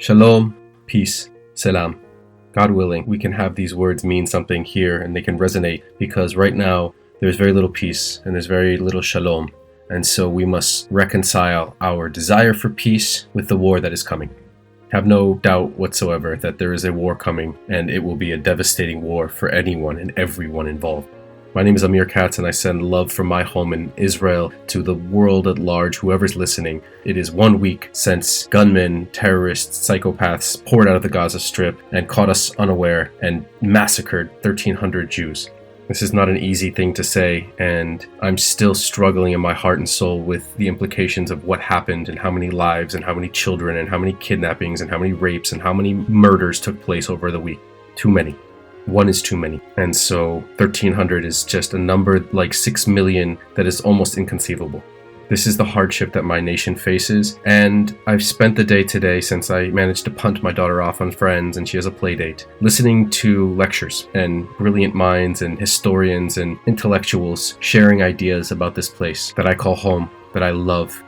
Shalom, peace, salam. God willing, we can have these words mean something here and they can resonate, because right now there's very little peace and there's very little shalom. And so we must reconcile our desire for peace with the war that is coming. Have no doubt whatsoever that there is a war coming, and it will be a devastating war for anyone and everyone involved. My name is Amir Katz, and I send love from my home in Israel to the world at large, whoever's listening. It is 1 week since gunmen, terrorists, psychopaths poured out of the Gaza Strip and caught us unaware and massacred 1,300 Jews. This is not an easy thing to say, and I'm still struggling in my heart and soul with the implications of what happened and how many lives and how many children and how many kidnappings and how many rapes and how many murders took place over the week. Too many. One is too many. And so 1,300 is just a number like 6 million that is almost inconceivable. This is the hardship that my nation faces, and I've spent the day today, since I managed to punt my daughter off on friends and she has a play date, listening to lectures and brilliant minds and historians and intellectuals sharing ideas about this place that I call home, that I love.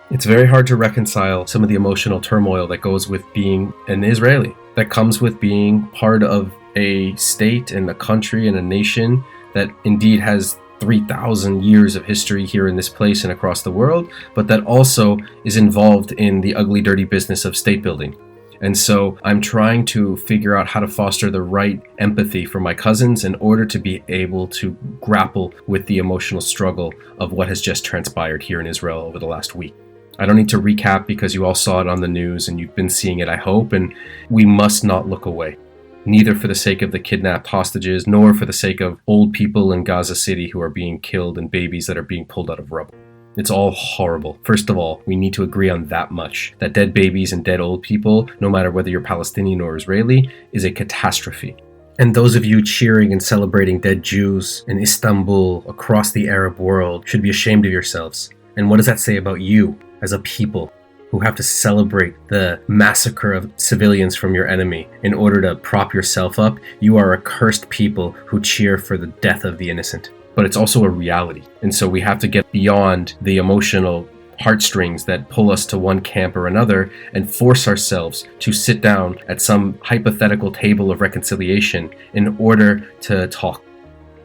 It's very hard to reconcile some of the emotional turmoil that goes with being an Israeli, that comes with being part of a state and a country and a nation that indeed has 3,000 years of history here in this place and across the world, but that also is involved in the ugly, dirty business of state building. And so I'm trying to figure out how to foster the right empathy for my cousins in order to be able to grapple with the emotional struggle of what has just transpired here in Israel over the last week. I don't need to recap because you all saw it on the news and you've been seeing it, I hope, and we must not look away. Neither for the sake of the kidnapped hostages, nor for the sake of old people in Gaza City who are being killed and babies that are being pulled out of rubble. It's all horrible. First of all, we need to agree on that much, that dead babies and dead old people, no matter whether you're Palestinian or Israeli, is a catastrophe. And those of you cheering and celebrating dead Jews in Istanbul, across the Arab world, should be ashamed of yourselves. And what does that say about you as a people who have to celebrate the massacre of civilians from your enemy in order to prop yourself up? You are a cursed people who cheer for the death of the innocent. But it's also a reality. And so we have to get beyond the emotional heartstrings that pull us to one camp or another and force ourselves to sit down at some hypothetical table of reconciliation in order to talk.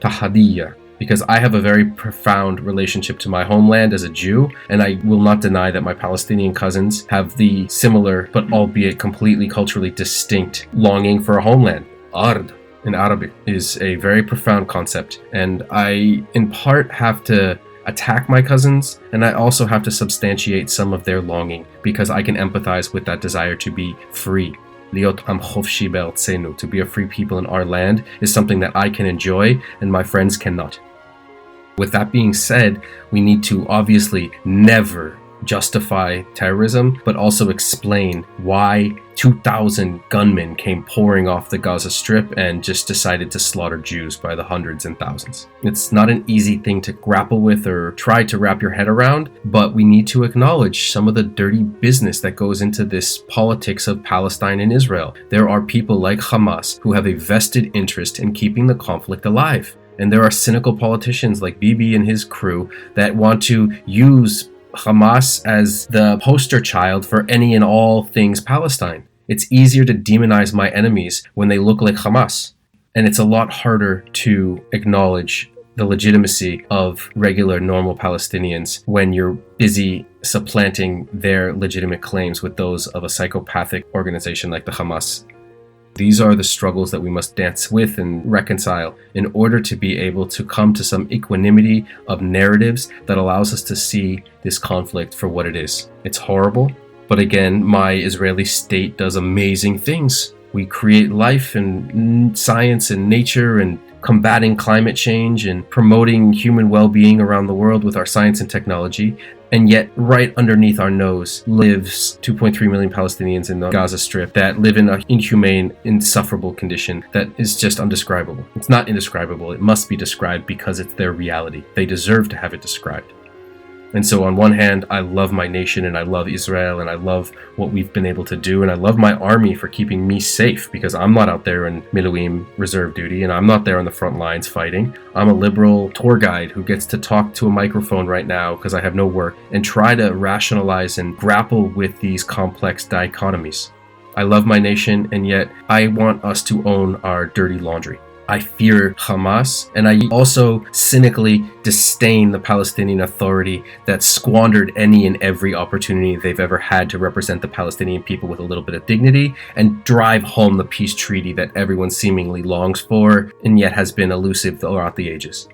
Tahadiyya. Because I have a very profound relationship to my homeland as a Jew, and I will not deny that my Palestinian cousins have the similar, but albeit completely culturally distinct, longing for a homeland. Ard in Arabic is a very profound concept, and I in part have to attack my cousins, and I also have to substantiate some of their longing, because I can empathize with that desire to be free. Liot am chofshi be'artzenu, to be a free people in our land, is something that I can enjoy and my friends cannot. With that being said, we need to obviously never justify terrorism, but also explain why 2,000 gunmen came pouring off the Gaza Strip and just decided to slaughter Jews by the hundreds and thousands. It's not an easy thing to grapple with or try to wrap your head around, but we need to acknowledge some of the dirty business that goes into this politics of Palestine and Israel. There are people like Hamas who have a vested interest in keeping the conflict alive. And there are cynical politicians like Bibi and his crew that want to use Hamas as the poster child for any and all things Palestine. It's easier to demonize my enemies when they look like Hamas. And it's a lot harder to acknowledge the legitimacy of regular, normal Palestinians when you're busy supplanting their legitimate claims with those of a psychopathic organization like the Hamas. These are the struggles that we must dance with and reconcile in order to be able to come to some equanimity of narratives that allows us to see this conflict for what it is. It's horrible, but again, my Israeli state does amazing things. We create life and science and nature and combating climate change and promoting human well-being around the world with our science and technology. And yet, right underneath our nose lives 2.3 million Palestinians in the Gaza Strip that live in an inhumane, insufferable condition that is just undescribable. It's not indescribable. It must be described because it's their reality. They deserve to have it described. And so on one hand, I love my nation and I love Israel and I love what we've been able to do. And I love my army for keeping me safe because I'm not out there in Miluim reserve duty and I'm not there on the front lines fighting. I'm a liberal tour guide who gets to talk to a microphone right now because I have no work and try to rationalize and grapple with these complex dichotomies. I love my nation, and yet I want us to own our dirty laundry. I fear Hamas, and I also cynically disdain the Palestinian Authority that squandered any and every opportunity they've ever had to represent the Palestinian people with a little bit of dignity and drive home the peace treaty that everyone seemingly longs for and yet has been elusive throughout the ages.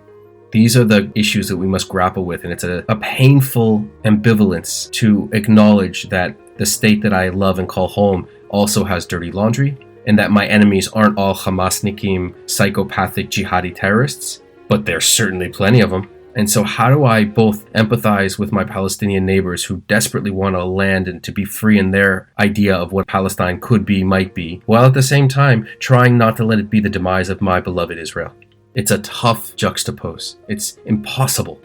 These are the issues that we must grapple with, and it's a painful ambivalence to acknowledge that the state that I love and call home also has dirty laundry, and that my enemies aren't all Hamasnikim, psychopathic jihadi terrorists, but there's certainly plenty of them. And so how do I both empathize with my Palestinian neighbors who desperately want a land and to be free in their idea of what Palestine could be, might be, while at the same time trying not to let it be the demise of my beloved Israel? It's a tough juxtapose. It's impossible.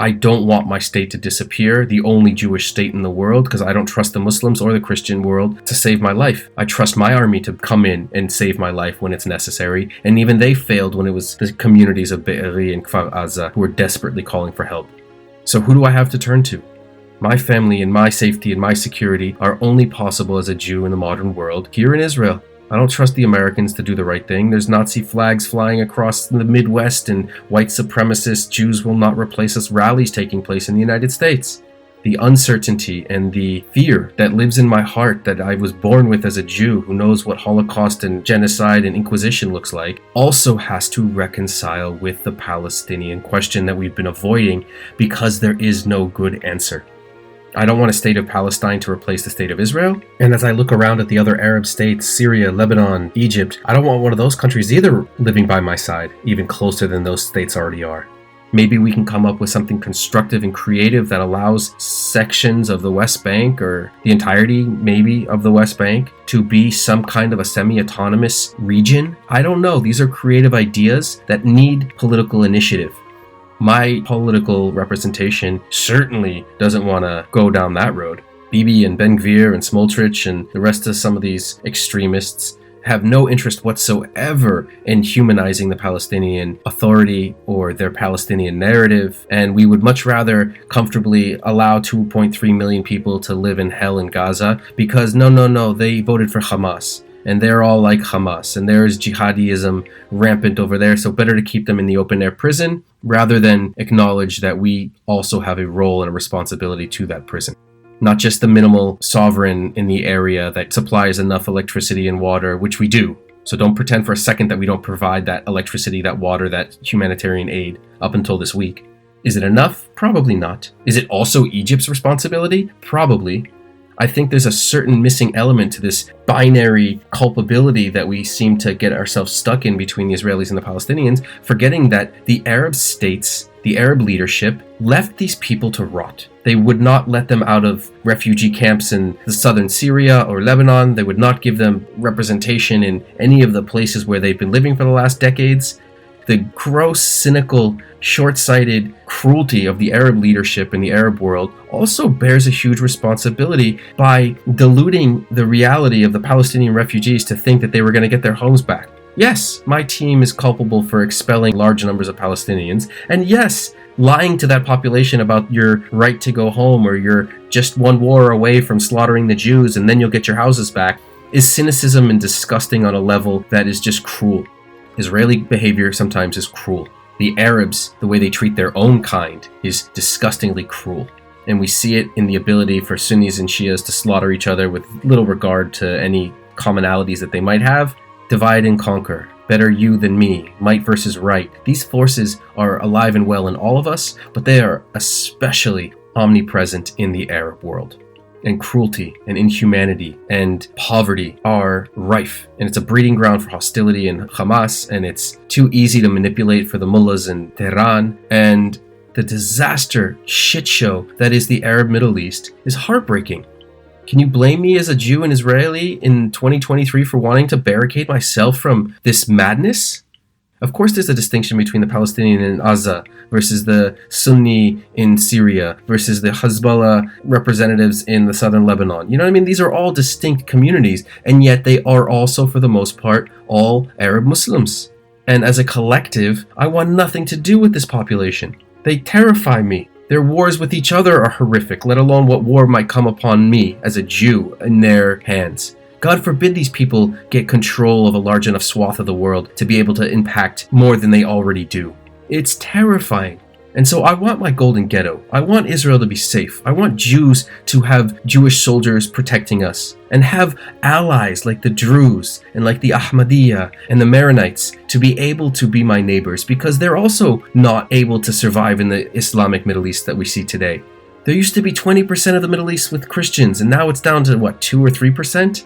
I don't want my state to disappear, the only Jewish state in the world, because I don't trust the Muslims or the Christian world to save my life. I trust my army to come in and save my life when it's necessary, and even they failed when it was the communities of Be'eri and Kfar Aza who were desperately calling for help. So who do I have to turn to? My family and my safety and my security are only possible as a Jew in the modern world here in Israel. I don't trust the Americans to do the right thing. There's Nazi flags flying across the Midwest, and white supremacist Jews will not replace us rallies taking place in the United States. The uncertainty and the fear that lives in my heart that I was born with as a Jew who knows what Holocaust and genocide and Inquisition looks like also has to reconcile with the Palestinian question that we've been avoiding because there is no good answer. I don't want a state of Palestine to replace the state of Israel. And as I look around at the other Arab states, Syria, Lebanon, Egypt, I don't want one of those countries either living by my side, even closer than those states already are. Maybe we can come up with something constructive and creative that allows sections of the West Bank, or the entirety maybe of the West Bank, to be some kind of a semi-autonomous region. I don't know. These are creative ideas that need political initiative. My political representation certainly doesn't want to go down that road. Bibi and Ben Gvir and Smotrich and the rest of some of these extremists have no interest whatsoever in humanizing the Palestinian Authority or their Palestinian narrative, and we would much rather comfortably allow 2.3 million people to live in hell in Gaza because no, they voted for Hamas. And they're all like Hamas, and there is jihadism rampant over there, so better to keep them in the open-air prison rather than acknowledge that we also have a role and a responsibility to that prison. Not just the minimal sovereign in the area that supplies enough electricity and water, which we do. So don't pretend for a second that we don't provide that electricity, that water, that humanitarian aid up until this week. Is it enough? Probably not. Is it also Egypt's responsibility? Probably. I think there's a certain missing element to this binary culpability that we seem to get ourselves stuck in between the Israelis and the Palestinians, forgetting that the Arab states, the Arab leadership, left these people to rot. They would not let them out of refugee camps in the southern Syria or Lebanon. They would not give them representation in any of the places where they've been living for the last decades. The gross, cynical, short-sighted cruelty of the Arab leadership in the Arab world also bears a huge responsibility by diluting the reality of the Palestinian refugees to think that they were going to get their homes back. Yes, my team is culpable for expelling large numbers of Palestinians, and yes, lying to that population about your right to go home or you're just one war away from slaughtering the Jews and then you'll get your houses back is cynicism and disgusting on a level that is just cruel. Israeli behavior sometimes is cruel. The Arabs, the way they treat their own kind, is disgustingly cruel. And we see it in the ability for Sunnis and Shias to slaughter each other with little regard to any commonalities that they might have. Divide and conquer. Better you than me. Might versus right. These forces are alive and well in all of us, but they are especially omnipresent in the Arab world. And cruelty and inhumanity and poverty are rife. And it's a breeding ground for hostility in Hamas, and it's too easy to manipulate for the mullahs in Tehran. And the disaster shit show that is the Arab Middle East is heartbreaking. Can you blame me as a Jew and Israeli in 2023 for wanting to barricade myself from this madness? Of course, there's a distinction between the Palestinian in Gaza versus the Sunni in Syria versus the Hezbollah representatives in the southern Lebanon. You know what I mean? These are all distinct communities, and yet they are also, for the most part, all Arab Muslims. And as a collective, I want nothing to do with this population. They terrify me. Their wars with each other are horrific, let alone what war might come upon me as a Jew in their hands. God forbid these people get control of a large enough swath of the world to be able to impact more than they already do. It's terrifying. And so I want my golden ghetto. I want Israel to be safe. I want Jews to have Jewish soldiers protecting us and have allies like the Druze and like the Ahmadiyya and the Maronites to be able to be my neighbors, because they're also not able to survive in the Islamic Middle East that we see today. There used to be 20% of the Middle East with Christians, and now it's down to 2 or 3%?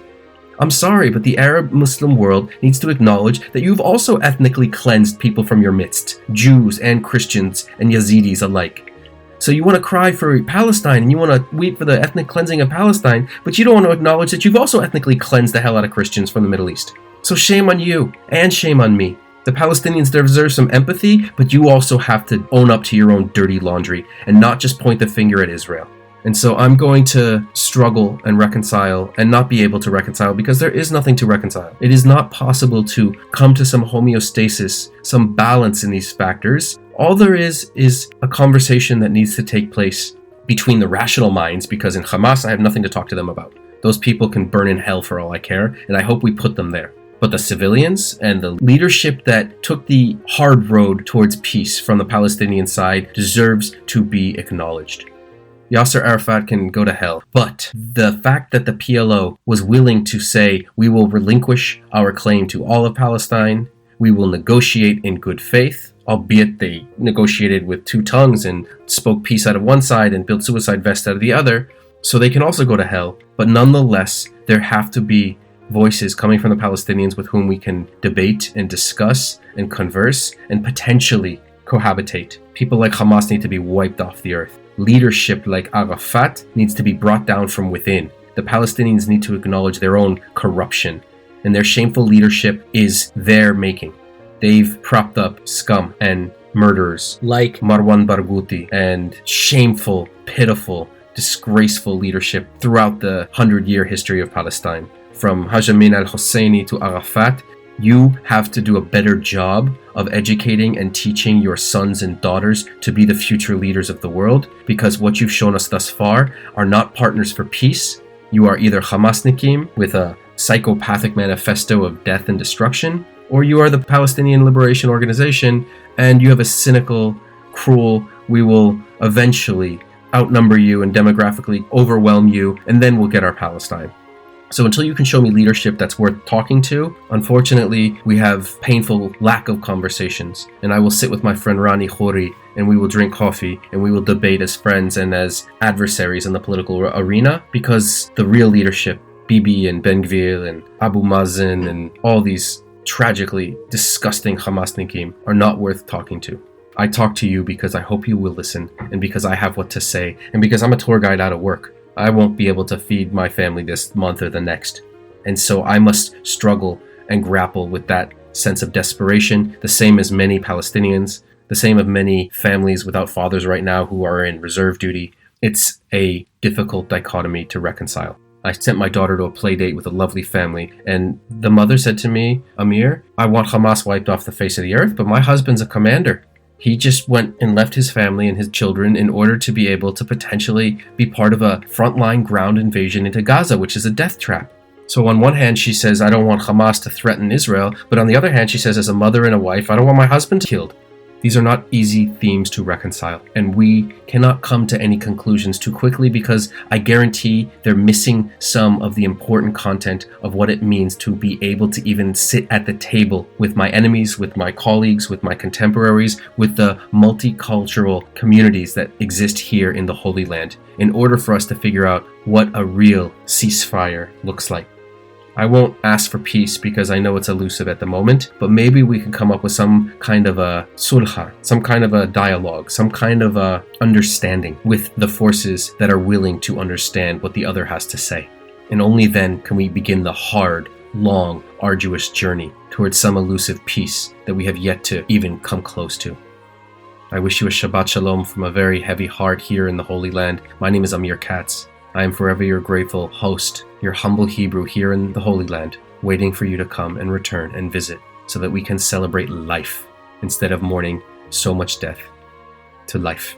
I'm sorry, but the Arab Muslim world needs to acknowledge that you've also ethnically cleansed people from your midst, Jews and Christians and Yazidis alike. So you want to cry for Palestine and you want to weep for the ethnic cleansing of Palestine, but you don't want to acknowledge that you've also ethnically cleansed the hell out of Christians from the Middle East. So shame on you, and shame on me. The Palestinians deserve some empathy, but you also have to own up to your own dirty laundry and not just point the finger at Israel. And so I'm going to struggle and reconcile and not be able to reconcile, because there is nothing to reconcile. It is not possible to come to some homeostasis, some balance in these factors. All there is a conversation that needs to take place between the rational minds, because in Hamas I have nothing to talk to them about. Those people can burn in hell for all I care, and I hope we put them there. But the civilians and the leadership that took the hard road towards peace from the Palestinian side deserves to be acknowledged. Yasser Arafat can go to hell. But the fact that the PLO was willing to say, we will relinquish our claim to all of Palestine, we will negotiate in good faith, albeit they negotiated with two tongues and spoke peace out of one side and built suicide vests out of the other, so they can also go to hell. But nonetheless, there have to be voices coming from the Palestinians with whom we can debate and discuss and converse and potentially cohabitate. People like Hamas need to be wiped off the earth. Leadership like Arafat needs to be brought down from within. The Palestinians need to acknowledge their own corruption, and their shameful leadership is their making. They've propped up scum and murderers like Marwan Barghouti and shameful, pitiful, disgraceful leadership throughout the 100-year history of Palestine. From Haj Amin al-Husseini to Arafat, you have to do a better job of educating and teaching your sons and daughters to be the future leaders of the world, because what you've shown us thus far are not partners for peace. You are either Hamasnikim with a psychopathic manifesto of death and destruction, or you are the Palestinian Liberation Organization and you have a cynical, cruel, we will eventually outnumber you and demographically overwhelm you, and then we'll get our Palestine. So until you can show me leadership that's worth talking to, unfortunately, we have painful lack of conversations. And I will sit with my friend Rani Khoury, and we will drink coffee, and we will debate as friends and as adversaries in the political arena, because the real leadership, Bibi and Ben Gvir and Abu Mazen and all these tragically disgusting Hamasnikim are not worth talking to. I talk to you because I hope you will listen, and because I have what to say, and because I'm a tour guide out of work. I won't be able to feed my family this month or the next. And so I must struggle and grapple with that sense of desperation, the same as many Palestinians, the same of many families without fathers right now who are in reserve duty. It's a difficult dichotomy to reconcile. I sent my daughter to a play date with a lovely family, and the mother said to me, Amir, I want Hamas wiped off the face of the earth, but my husband's a commander. He just went and left his family and his children in order to be able to potentially be part of a frontline ground invasion into Gaza, which is a death trap. So on one hand, she says, I don't want Hamas to threaten Israel. But on the other hand, she says, as a mother and a wife, I don't want my husband killed. These are not easy themes to reconcile, and we cannot come to any conclusions too quickly, because I guarantee they're missing some of the important content of what it means to be able to even sit at the table with my enemies, with my colleagues, with my contemporaries, with the multicultural communities that exist here in the Holy Land, in order for us to figure out what a real ceasefire looks like. I won't ask for peace because I know it's elusive at the moment, but maybe we can come up with some kind of a sulha, some kind of a dialogue, some kind of a understanding with the forces that are willing to understand what the other has to say. And only then can we begin the hard, long, arduous journey towards some elusive peace that we have yet to even come close to. I wish you a Shabbat Shalom from a very heavy heart here in the Holy Land. My name is Amir Katz. I am forever your grateful host, your humble Hebrew here in the Holy Land, waiting for you to come and return and visit so that we can celebrate life instead of mourning so much death. To life.